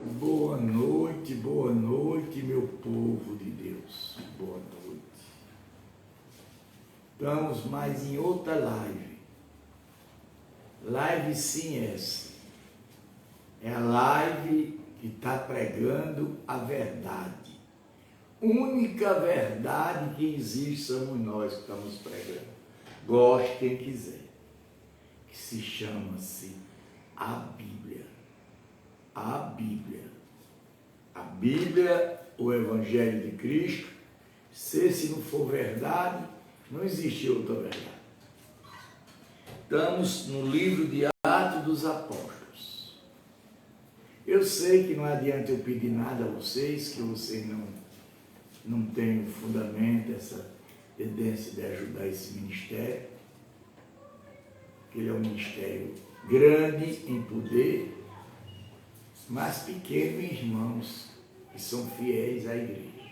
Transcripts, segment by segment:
Boa noite, meu povo de Deus. Boa noite. Estamos mais em outra live. Live sim essa. É a live que está pregando a verdade. Única verdade que existe somos nós que estamos pregando. Goste quem quiser. Que se chama-se a Bíblia. A Bíblia. A Bíblia, o Evangelho de Cristo, se não for verdade, não existe outra verdade. Estamos no livro de Atos dos Apóstolos. Eu sei que não adianta eu pedir nada a vocês, que vocês não têm fundamento, essa tendência de ajudar esse ministério, que ele é um ministério grande em poder, mas pequeno em irmãos que são fiéis à igreja.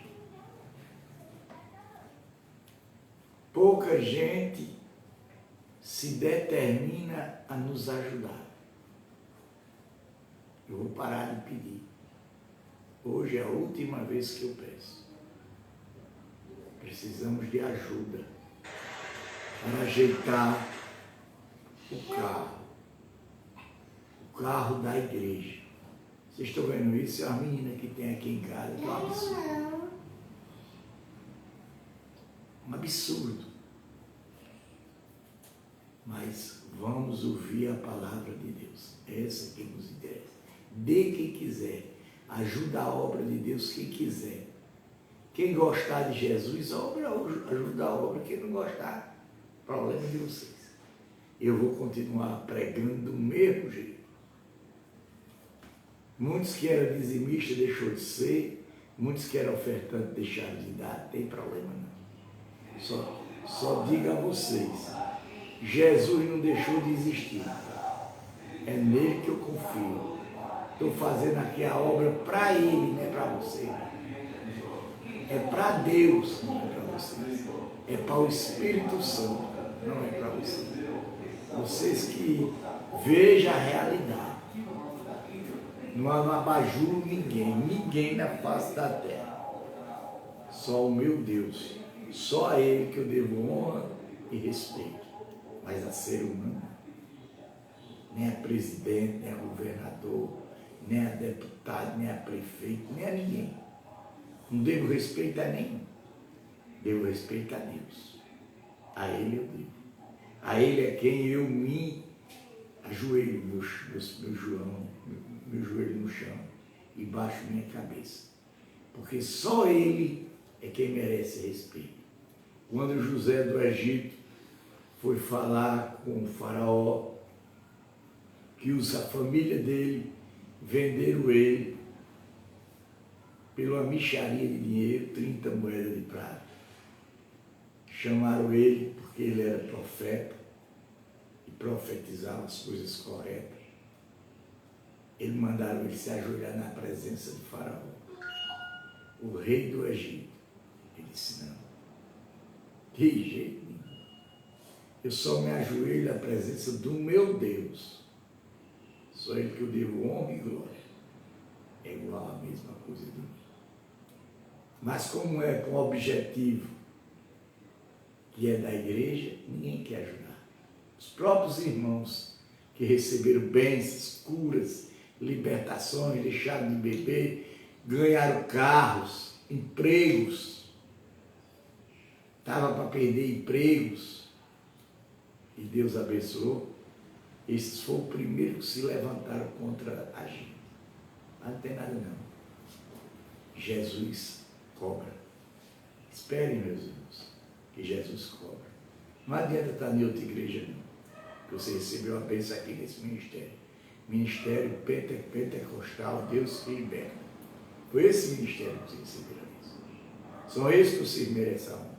Pouca gente se determina a nos ajudar. Eu vou parar de pedir. Hoje é a última vez que eu peço. Precisamos de ajuda para ajeitar o carro da igreja. Vocês estão vendo isso? É uma menina que tem aqui em casa, que é um absurdo. Um absurdo. Mas vamos ouvir a palavra de Deus. Essa que nos interessa. Dê quem quiser. Ajuda a obra de Deus quem quiser. Quem gostar de Jesus, ajuda a obra. Quem não gostar, problema de vocês. Eu vou continuar pregando do mesmo jeito. Muitos que eram dizimistas deixou de ser, muitos que eram ofertantes deixaram de dar, não tem problema não. Só digo a vocês, Jesus não deixou de existir. É nele que eu confio. Estou fazendo aqui a obra para ele, não é para você. É para Deus, não é para vocês. É para o Espírito Santo, não é para vocês. Vocês que vejam a realidade. Não abajulo ninguém na face da terra. Só o meu Deus, só a Ele que eu devo honra e respeito. Mas a ser humano, nem a presidente, nem a governador, nem a deputado, nem a prefeito, nem a ninguém. Não devo respeito a nenhum. Devo respeito a Deus. A Ele eu devo. A Ele é quem eu me ajoelho, meu joelho no chão e baixo minha cabeça. Porque só Ele é quem merece respeito. Quando José do Egito foi falar com o faraó, que a família dele venderam ele pela mixaria de dinheiro, 30 moedas de prata. Chamaram ele porque ele era profeta e profetizava as coisas corretas. Eles mandaram ele se ajoelhar na presença de Faraó, o rei do Egito. Ele disse, não, de jeito nenhum. Eu só me ajoelho na presença do meu Deus. Só ele que eu devo honra e glória. É igual a mesma coisa de mim. Mas como é com o objetivo que é da igreja, ninguém quer ajudar. Os próprios irmãos que receberam bênçãos, curas, libertações, deixaram de beber, ganharam carros, empregos, estava para perder empregos, e Deus abençoou. Esses foram o primeiro que se levantaram contra a gente. Mas não tem nada não. Jesus cobra. Esperem, meus irmãos, que Jesus cobra. Não adianta estar em outra igreja não, que você recebeu a bênção aqui nesse ministério. Ministério pentecostal, Deus que liberta. Foi esse ministério que vocês receberam isso. São esses que vocês merecem a honra.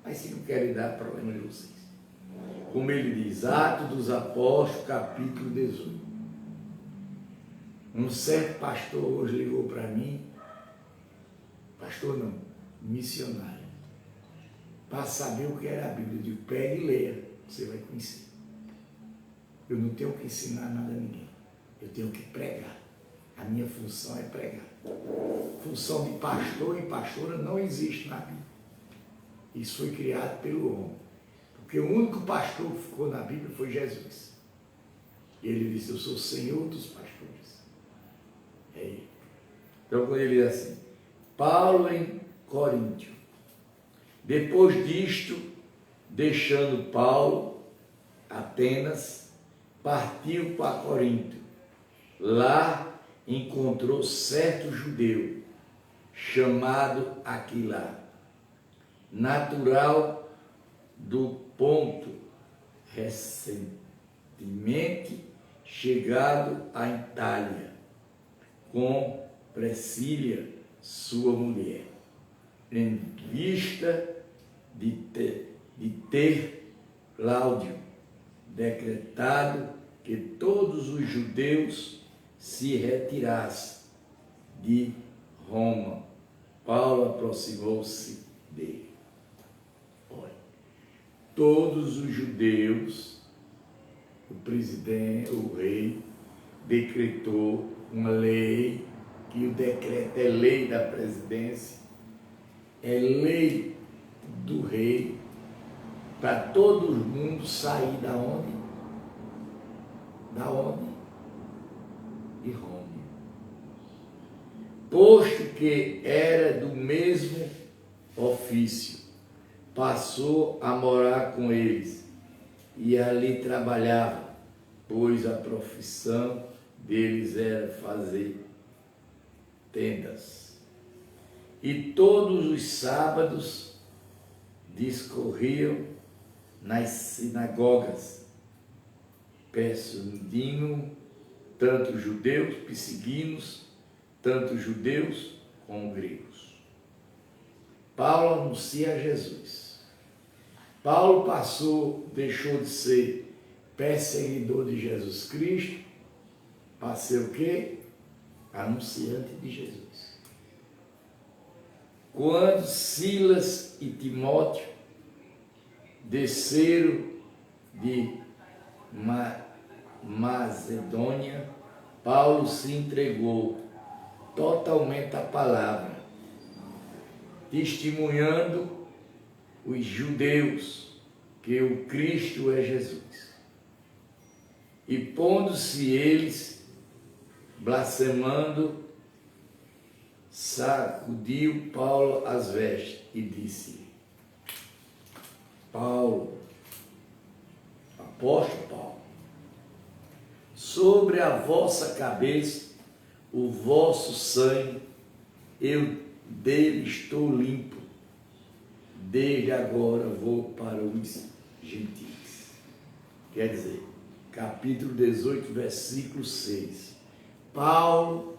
Mas se não querem dar, problema de vocês. Como ele diz, Atos dos Apóstolos, capítulo 18. Um certo pastor hoje ligou para mim, pastor não, missionário, para saber o que era a Bíblia. Eu digo, pegue e leia, você vai conhecer. Eu não tenho que ensinar nada a ninguém. Eu tenho que pregar. A minha função é pregar. Função de pastor e pastora não existe na Bíblia. Isso foi criado pelo homem. Porque o único pastor que ficou na Bíblia foi Jesus. E ele disse, eu sou o Senhor dos pastores. É ele. Então, quando ele diz assim, Paulo em Coríntio. Depois disto, deixando Paulo, Atenas, partiu para Corinto. Lá encontrou certo judeu, chamado Aquilá, natural do Ponto, recentemente chegado à Itália, com Priscila, sua mulher, em vista de ter Cláudio decretado que todos os judeus se retirassem de Roma. Paulo aproximou-se dele. Olha, todos os judeus, o presidente, o rei, decretou uma lei, que o decreto é lei da presidência, é lei do rei, para todo mundo sair da onde? Da onde? De Roma. Posto que era do mesmo ofício, passou a morar com eles e ali trabalhava, pois a profissão deles era fazer tendas. E todos os sábados discorriam nas sinagogas, persuadindo tanto judeus, perseguindo tanto judeus como gregos. Paulo anuncia Jesus. Paulo deixou de ser perseguidor de Jesus Cristo, para ser o quê? Anunciante de Jesus. Quando Silas e Timóteo desceram de Macedônia, Paulo se entregou totalmente à palavra, testemunhando os judeus que o Cristo é Jesus. E pondo-se eles, blasfemando, sacudiu Paulo as vestes e disse: Paulo, apóstolo Paulo, sobre a vossa cabeça o vosso sangue, eu dele estou limpo. Desde agora vou para os gentios. Quer dizer, capítulo 18, versículo 6. Paulo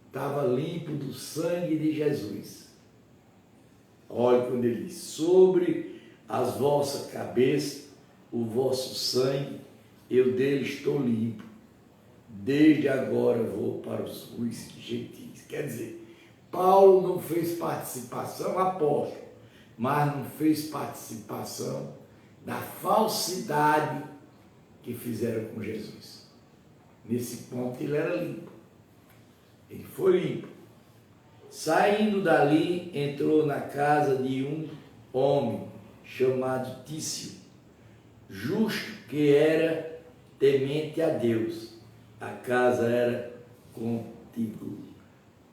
estava limpo do sangue de Jesus. Olha quando ele diz, sobre as vossas cabeças, o vosso sangue, eu dele estou limpo. Desde agora vou para os gentios. Quer dizer, Paulo não fez participação, apóstolo, mas não fez participação da falsidade que fizeram com Jesus. Nesse ponto ele era limpo. Ele foi limpo. Saindo dali, entrou na casa de um homem chamado Tício, justo, que era temente a Deus. A casa era contígua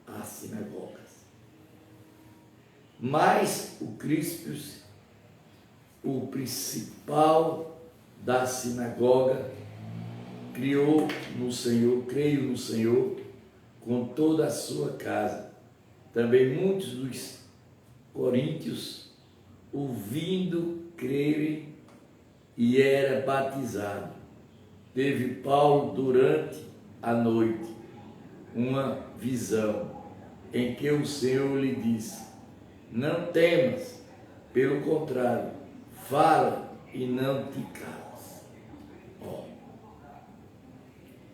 às sinagogas. Mas o Crispio, o principal da sinagoga, creio no Senhor com toda a sua casa. Também muitos dos coríntios, ouvindo, crerem, e era batizado. Teve Paulo durante a noite uma visão em que o Senhor lhe disse: não temas, pelo contrário, fala e não te calas.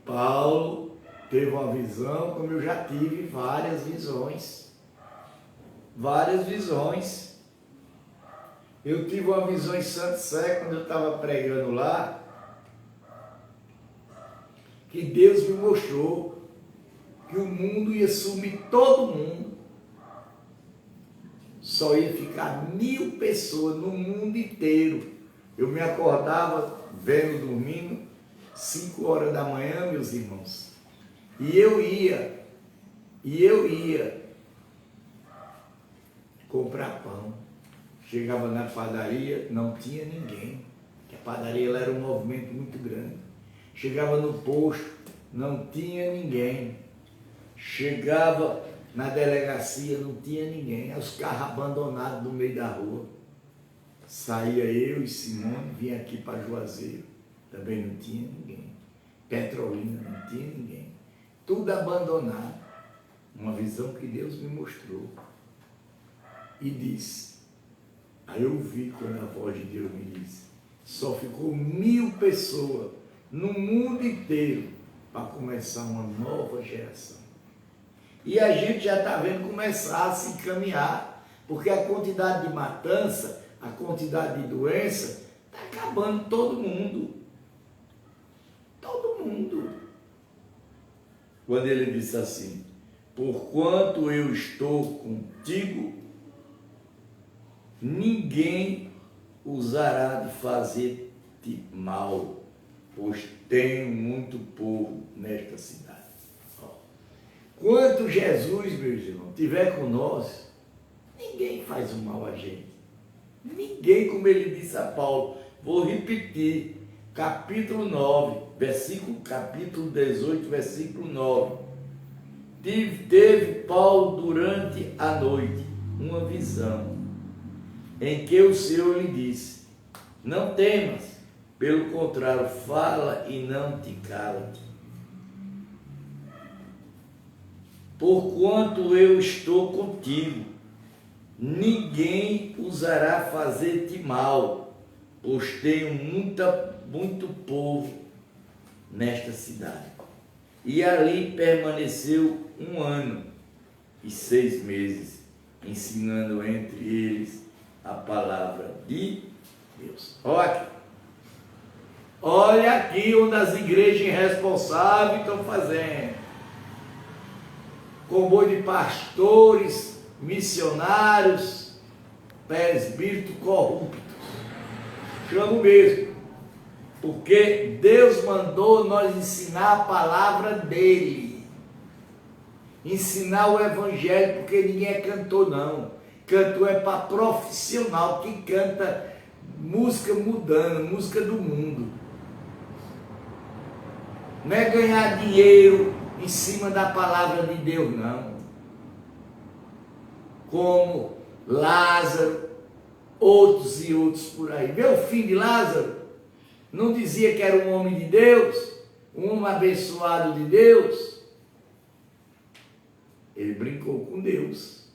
Paulo teve uma visão, como eu já tive várias visões. Eu tive uma visão em Santo Sé, quando eu estava pregando lá, que Deus me mostrou que o mundo ia sumir todo mundo. Só ia ficar 1000 pessoas no mundo inteiro. Eu me acordava vendo dormindo 5 horas da manhã, meus irmãos. E eu ia comprar pão. Chegava na padaria, não tinha ninguém. A padaria ela era um movimento muito grande. Chegava no posto, não tinha ninguém. Chegava na delegacia, não tinha ninguém. Os carros abandonados no meio da rua. Saía eu e Simone, vinha aqui para Juazeiro. Também não tinha ninguém. Petrolina, não tinha ninguém. Tudo abandonado. Uma visão que Deus me mostrou. E disse, aí eu vi quando a voz de Deus me disse, só ficou 1000 pessoas no mundo inteiro para começar uma nova geração. E a gente já está vendo começar a se encaminhar, porque a quantidade de matança, a quantidade de doença, está acabando todo mundo. Todo mundo. Quando ele disse assim, porquanto eu estou contigo, ninguém usará de fazer-te mal, pois tenho muito povo nesta cidade. Quanto Jesus, meus irmãos, estiver com nós, ninguém faz o mal a gente. Ninguém, como ele disse a Paulo, vou repetir, capítulo 9, capítulo 18, versículo 9. Teve Paulo durante a noite uma visão, em que o Senhor lhe disse, não temas, pelo contrário, fala e não te cala-te. Porquanto eu estou contigo, ninguém ousará fazer-te mal, pois tenho muito povo nesta cidade. E ali permaneceu 1 ano e 6 meses, ensinando entre eles a palavra de Deus. Olha aqui onde as igrejas irresponsáveis estão fazendo. Comboio de pastores, missionários, presbíteros corruptos. Chamo mesmo. Porque Deus mandou nós ensinar a palavra dele. Ensinar o evangelho, porque ninguém é cantor não. Cantor é para profissional, que canta música mudando, música do mundo. Não é ganhar dinheiro em cima da palavra de Deus, não. Como Lázaro, outros e outros por aí. Vê o fim de Lázaro? Não dizia que era um homem de Deus, um homem abençoado de Deus? Ele brincou com Deus.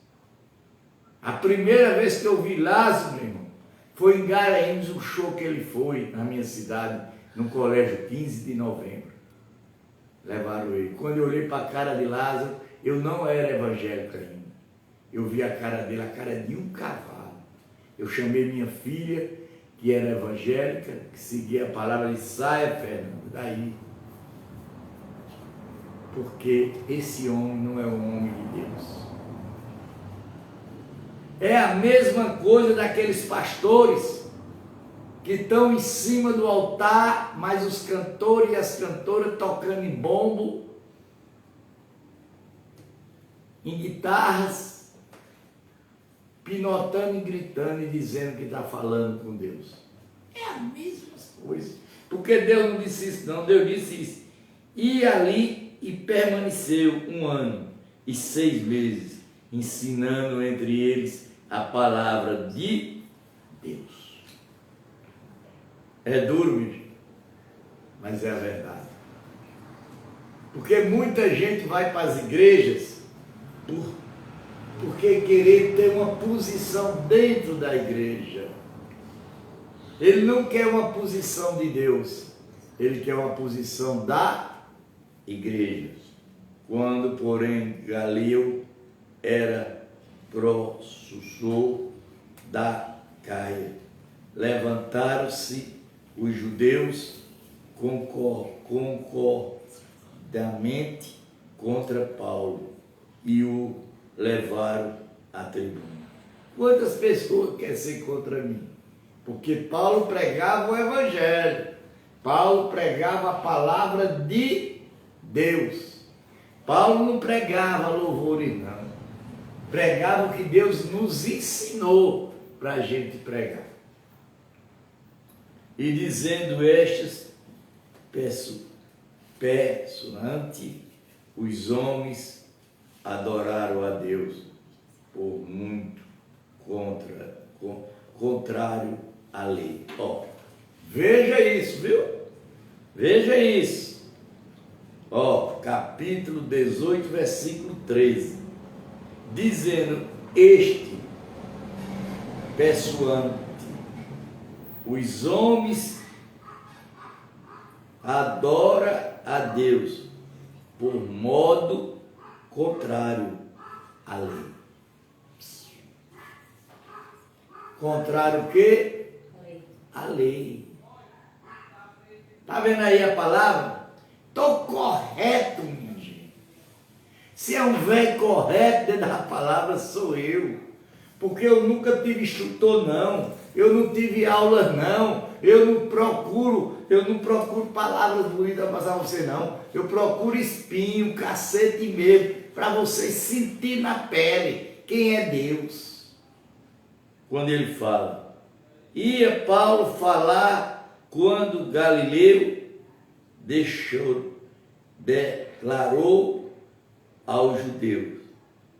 A primeira vez que eu vi Lázaro, meu irmão, foi em Garanhuns, um show que ele foi na minha cidade, no colégio 15 de novembro. Levaram ele. Quando eu olhei para a cara de Lázaro, eu não era evangélico ainda. Eu vi a cara dele, a cara de um cavalo. Eu chamei minha filha, que era evangélica, que seguia a palavra, e saia, Fernando, daí. Porque esse homem não é um homem de Deus. É a mesma coisa daqueles pastores que estão em cima do altar, mas os cantores e as cantoras tocando em bombo, em guitarras, pinotando e gritando e dizendo que está falando com Deus. É a mesma coisa. Porque Deus não disse isso, não. Deus disse isso. E ali e permaneceu 1 ano e 6 meses, ensinando entre eles a palavra de Deus. É duro, meu gente, mas é a verdade. Porque muita gente vai para as igrejas porque querer ter uma posição dentro da igreja. Ele não quer uma posição de Deus, ele quer uma posição da igreja. Quando, porém, Galio era pró-sucessor da Caia, levantaram-se os judeus concordamente contra Paulo e o levaram à tribuna. Quantas pessoas querem ser contra mim? Porque Paulo pregava o Evangelho. Paulo pregava a palavra de Deus. Paulo não pregava louvores, não. Pregava o que Deus nos ensinou para a gente pregar. E dizendo estas, perante os homens adoraram a Deus por muito contrário à lei. Ó, veja isso, viu? Veja isso. Ó, capítulo 18, versículo 13. Dizendo, este, persuante, os homens adora a Deus por modo contrário à lei. Contrário o quê? A lei. Está vendo aí a palavra? Estou correto, minha gente. Se é um velho correto dentro da palavra, sou eu. Porque eu nunca tive instrutor, não. Eu não tive aula, não. Eu não procuro palavras bonitas para passar você, não. Eu procuro espinho, cacete mesmo, para você sentir na pele quem é Deus. Quando ele fala, ia Paulo falar quando Galileu declarou aos judeus,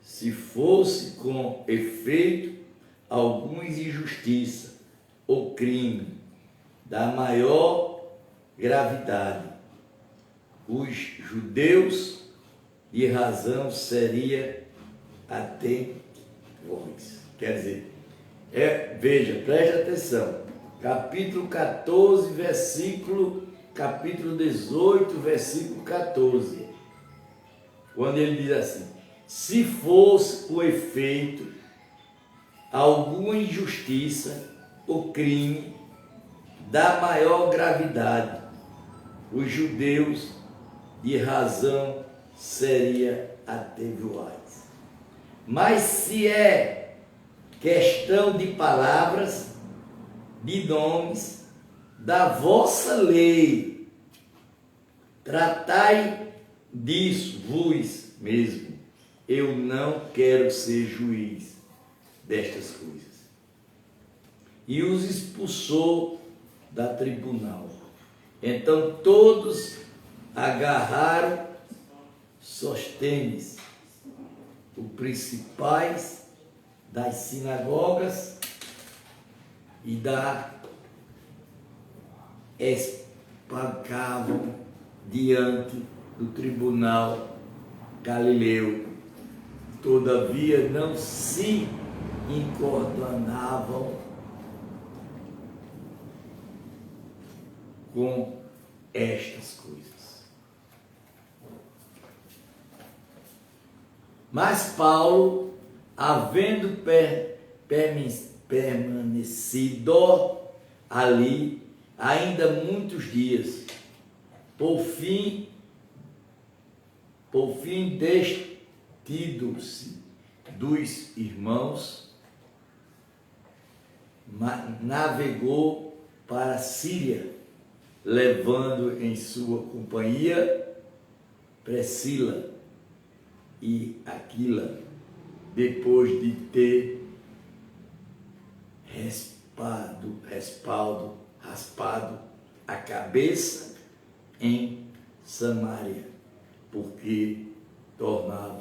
se fosse com efeito alguma injustiça ou crime da maior gravidade, os judeus de razão seria atento vós. Quer dizer, veja, preste atenção, capítulo 14, capítulo 18, versículo 14, quando ele diz assim, se fosse por efeito alguma injustiça ou crime da maior gravidade, os judeus de razão seria atenuados. Mas se é questão de palavras, de nomes, da vossa lei, tratai disso vos mesmo. Eu não quero ser juiz destas coisas. E os expulsou da tribunal. Então todos agarraram Sóstenes, os principais das sinagogas, e espancavam diante do tribunal Galileu. Todavia não se incoordenavam com estas coisas. Mas Paulo, havendo permanecido ali ainda muitos dias, por fim despedido-se dos irmãos, navegou para a Síria, levando em sua companhia Priscila e Aquila, depois de ter raspado a cabeça em Samaria, porque tomara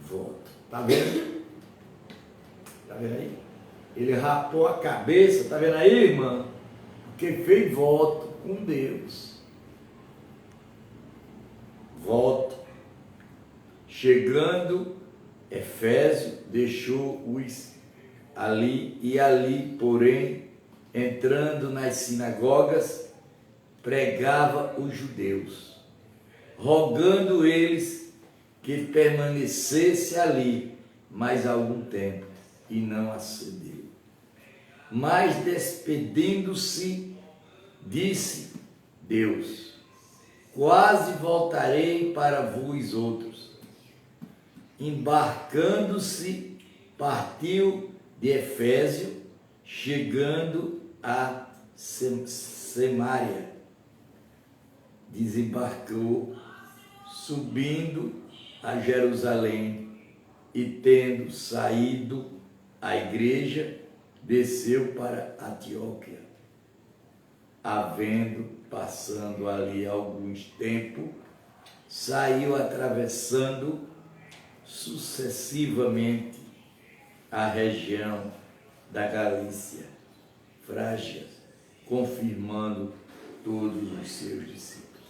voto. Está vendo? Está vendo aí? Ele rapou a cabeça, está vendo aí, irmã? Porque fez voto com Deus. Voto. Chegando Efésio, deixou-os ali, porém, entrando nas sinagogas, pregava os judeus, rogando eles que permanecesse ali mais algum tempo, e não acedeu. Mas despedindo-se, disse Deus, quase voltarei para vós outros. Embarcando-se, partiu de Efésio, chegando a Samaria. Desembarcou, subindo a Jerusalém, e tendo saído a igreja, desceu para Antioquia. Passando ali alguns tempos, saiu atravessando sucessivamente a região da Galícia, Frágia, confirmando todos os seus discípulos.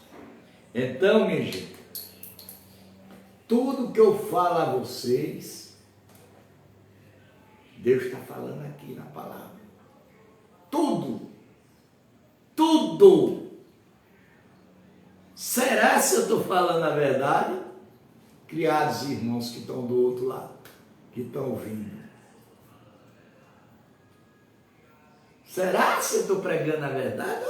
Então, minha gente, tudo que eu falo a vocês, Deus está falando aqui na palavra. Tudo. Tudo. Será se eu estou falando a verdade? Criados irmãos que estão do outro lado, que estão ouvindo. Será se eu estou pregando a verdade?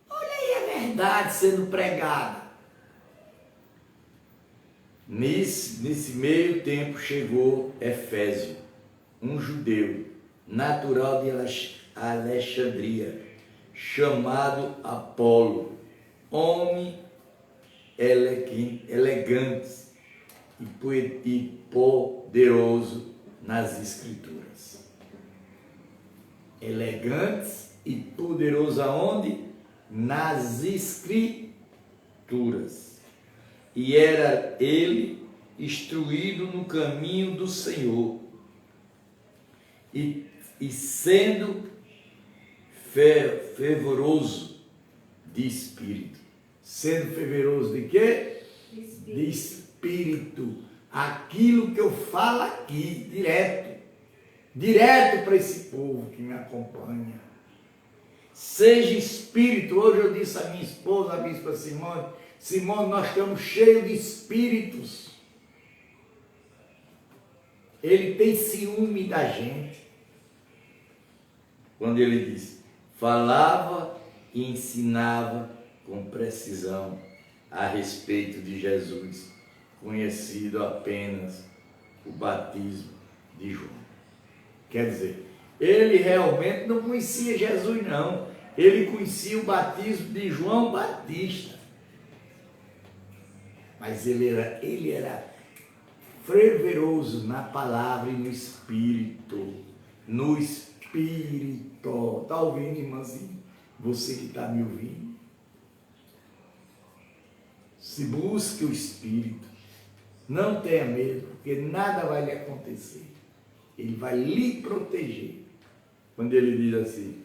Olha aí a verdade sendo pregada. Nesse meio tempo chegou Efésio, um judeu, natural de Alexandria, chamado Apolo, homem elegante e poderoso nas Escrituras. Elegantes e poderoso aonde? Nas Escrituras. E era ele instruído no caminho do Senhor, e sendo fervoroso de espírito. Sendo fervoroso de quê? De espírito. Aquilo que eu falo aqui, direto para esse povo que me acompanha. Seja espírito. Hoje eu disse à minha esposa, a bispa Simone, nós estamos cheios de espíritos. Ele tem ciúme da gente. Quando ele diz, falava e ensinava com precisão a respeito de Jesus, conhecido apenas o batismo de João. Quer dizer, ele realmente não conhecia Jesus, não. Ele conhecia o batismo de João Batista. Mas ele era fervoroso na palavra e no Espírito. No Espírito. Está ouvindo, irmãzinho? Você que está me ouvindo. Se busque o Espírito. Não tenha medo, porque nada vai lhe acontecer. Ele vai lhe proteger. Quando ele diz assim,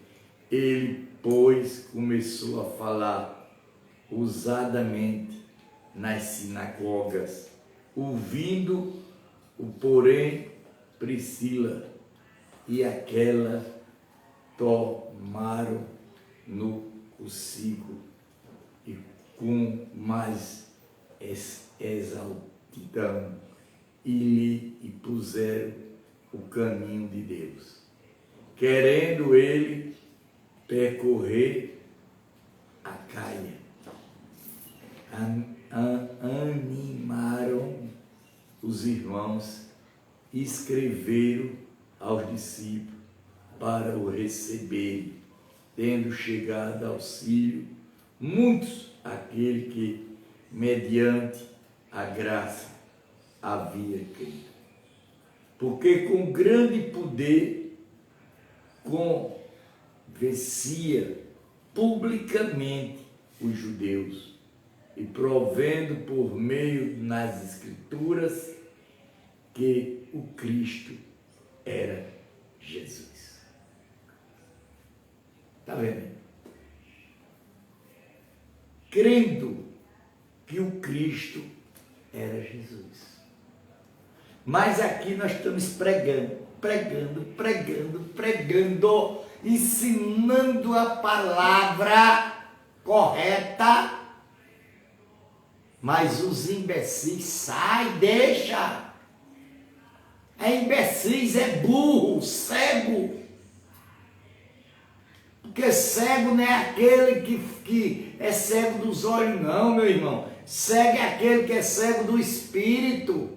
ele, pois, começou a falar ousadamente nas sinagogas, ouvindo o porém Priscila e aquela tomaram no consigo e com mais exaltidão e puseram o caminho de Deus, querendo ele percorrer a Caia. Animaram os irmãos e escreveram aos discípulos para o receberem, tendo chegado auxílio muitos aquele que, mediante a graça, havia crido. Porque com grande poder convencia publicamente os judeus, e provendo por meio nas Escrituras que o Cristo era Jesus. Está vendo? Crendo que o Cristo era Jesus. Mas aqui nós estamos pregando, ensinando a palavra correta. Mas os imbecis, sai, deixa. É imbecis, é burro, cego. Porque cego não é aquele que é cego dos olhos, não, meu irmão. Cego é aquele que é cego do espírito.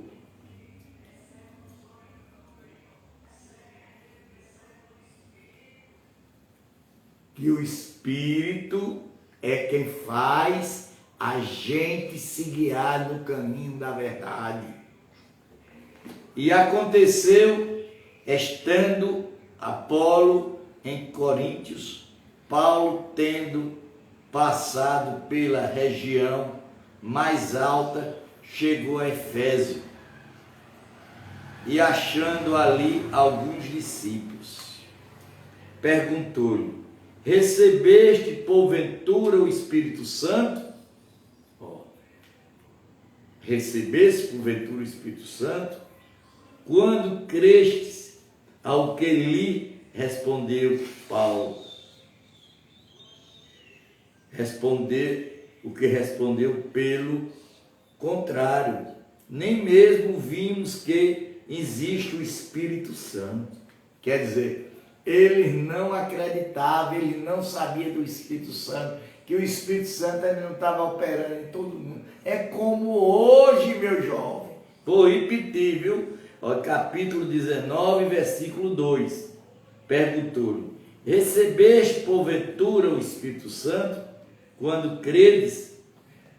Que o espírito é quem faz a gente se guiar no caminho da verdade. E aconteceu, estando Apolo em Coríntios, Paulo, tendo passado pela região mais alta, chegou a Efésio e, achando ali alguns discípulos, perguntou-lhe: recebeste porventura o Espírito Santo? Recebeste porventura o Espírito Santo? Quando crestes? Ao que lhe respondeu Paulo. O que respondeu pelo contrário, nem mesmo vimos que existe o Espírito Santo. Quer dizer, ele não acreditava, ele não sabia do Espírito Santo, que o Espírito Santo ele não estava operando em todo mundo. É como hoje, meu jovem. Vou repetir, viu? Capítulo 19, versículo 2. Perguntou-lhe: recebeste porventura o Espírito Santo? Quando credes?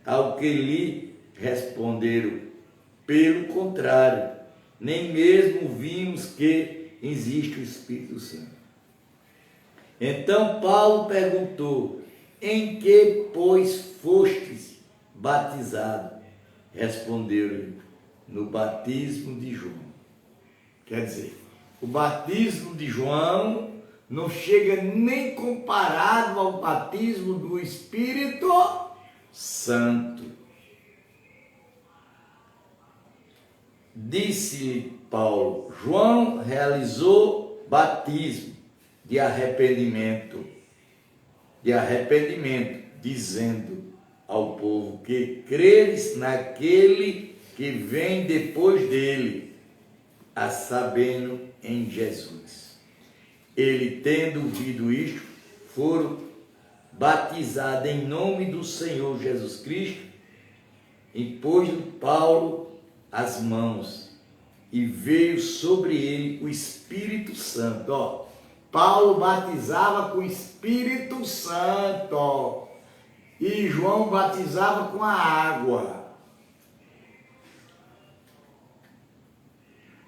Ao que lhe responderam: pelo contrário, nem mesmo vimos que existe o Espírito Santo. Então Paulo perguntou: em que, pois, fostes batizado? Respondeu-lhe: no batismo de João. Quer dizer, o batismo de João não chega nem comparado ao batismo do Espírito Santo. Disse-lhe Paulo: João realizou batismo de arrependimento, dizendo ao povo que creres naquele que vem depois dele, a sabendo em Jesus. Ele, tendo ouvido isto, foram batizados em nome do Senhor Jesus Cristo, impôs-lhe Paulo as mãos, e veio sobre ele o Espírito Santo. Paulo batizava com o Espírito Santo, e João batizava com a água.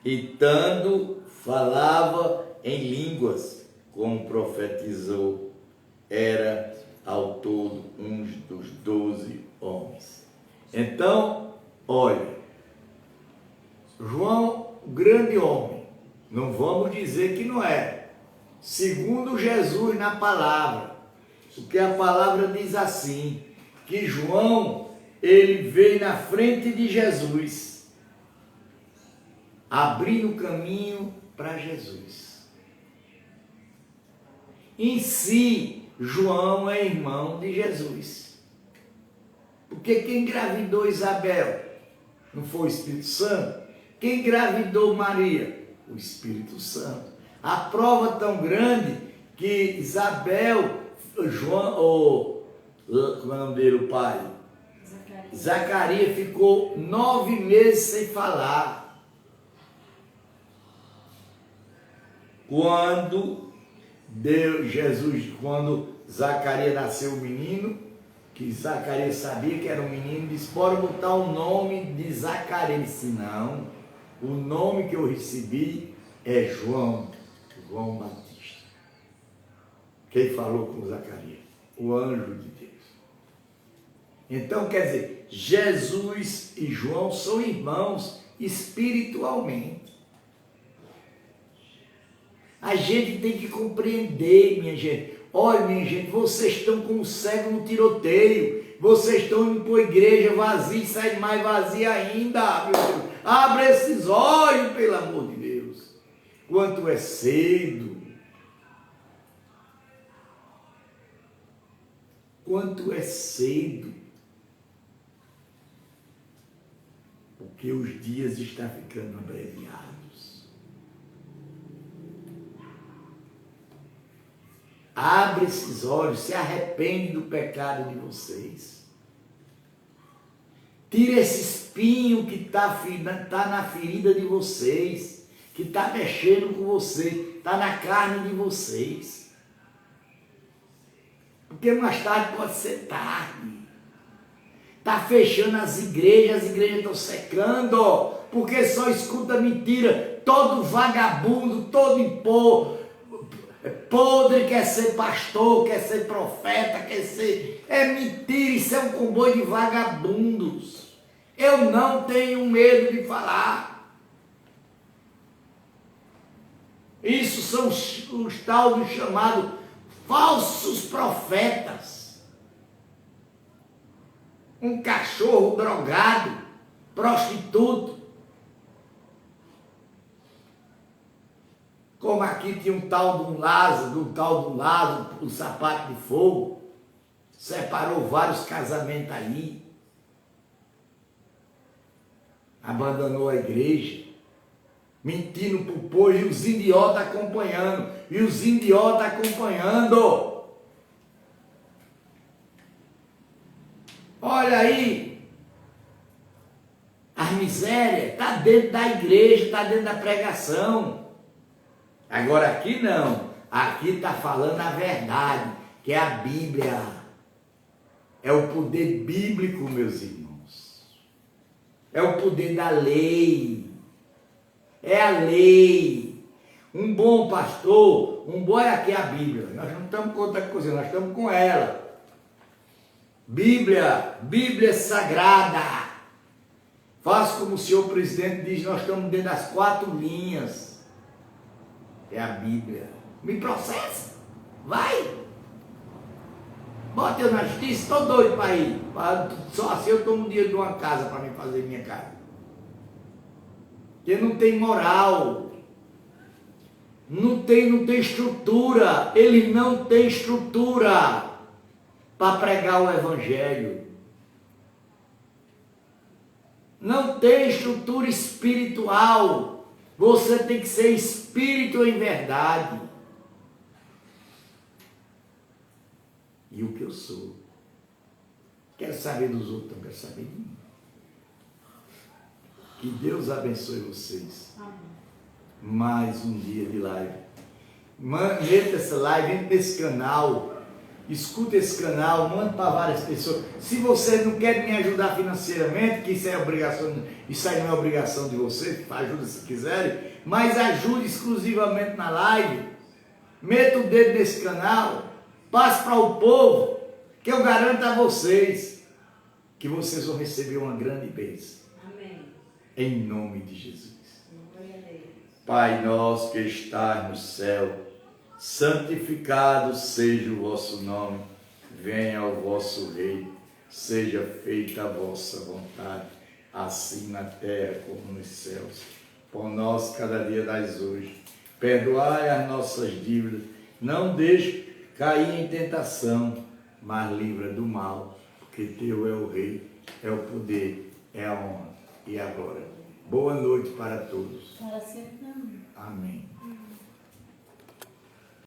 E tanto falava em línguas, como profetizou, era ao todo um dos 12 homens. Então, olha, João, grande homem, não vamos dizer que não é, segundo Jesus na palavra, porque a palavra diz assim, que João, ele veio na frente de Jesus, abrindo o caminho para Jesus. Em si, João é irmão de Jesus. Porque quem engravidou Isabel não foi o Espírito Santo? Quem engravidou Maria? O Espírito Santo. A prova tão grande que Isabel, João, como é o nome dele, o pai? Zacarias ficou 9 meses sem falar. Quando Zacarias nasceu o menino, que Zacarias sabia que era um menino, disse: bora botar o nome de Zacarias. Ele disse: não, o nome que eu recebi é João Batista. Quem falou com Zacarias? O anjo de Deus. Então, quer dizer, Jesus e João são irmãos espiritualmente. A gente tem que compreender, minha gente. Olha, minha gente, vocês estão como cego no tiroteio. Vocês estão indo para a igreja vazia e saem mais vazia ainda, meu Deus. Abre esses olhos, pelo amor de Deus. Quanto é cedo. Quanto é cedo. Porque os dias estão ficando abreviados. Abre esses olhos, se arrepende do pecado de vocês. Tira esse espinho que está na ferida de vocês, que está mexendo com vocês, está na carne de vocês. Porque mais tarde pode ser tarde. Está fechando as igrejas estão secando, porque só escuta mentira. Todo vagabundo, todo podre quer ser pastor, quer ser profeta, quer ser... É mentira, isso é um comboio de vagabundos. Eu não tenho medo de falar. Isso são os tal dos chamados falsos profetas. Um cachorro drogado, prostituto. Como aqui tinha um tal de um Lázaro, um sapato de fogo, separou vários casamentos aí, abandonou a igreja, mentindo para o povo, e os idiotas acompanhando, Olha aí, a miséria está dentro da igreja, está dentro da pregação. Agora aqui não, aqui está falando a verdade, que é a Bíblia, é o poder bíblico, meus irmãos, é o poder da lei, é a lei. Um bom pastor, aqui a Bíblia, nós não estamos com outra coisa, nós estamos com ela. Bíblia sagrada. Faz como o senhor presidente diz, nós estamos dentro das 4 linhas. É a Bíblia. Me processa. Vai. Bota eu na justiça, estou doido para ir. Só assim eu tomo um dinheiro de uma casa para me fazer minha casa. Porque não tem moral. Não tem estrutura. Ele não tem estrutura para pregar o Evangelho. Não tem estrutura espiritual. Você tem que ser espírito em verdade. E o que eu sou? Quero saber dos outros, não quero saber de mim. Que Deus abençoe vocês. Amém. Mais um dia de live. Meta essa live, entre nesse canal. Escuta esse canal, manda para várias pessoas. Se você não quer me ajudar financeiramente, que isso aí não é obrigação de você, ajuda se quiserem, mas ajude exclusivamente na live. Meta o dedo nesse canal, passe para o povo, que eu garanto a vocês que vocês vão receber uma grande bênção. Amém. Em nome de Jesus. Pai nosso que estás no céu, santificado seja o vosso nome, venha o vosso reino, seja feita a vossa vontade, assim na terra como nos céus. Pão nosso cada dia dais hoje, perdoai as nossas dívidas, não deixe cair em tentação, mas livra do mal, porque teu é o rei, é o poder, é a honra e a glória. Boa noite para todos. Para sempre. Amém.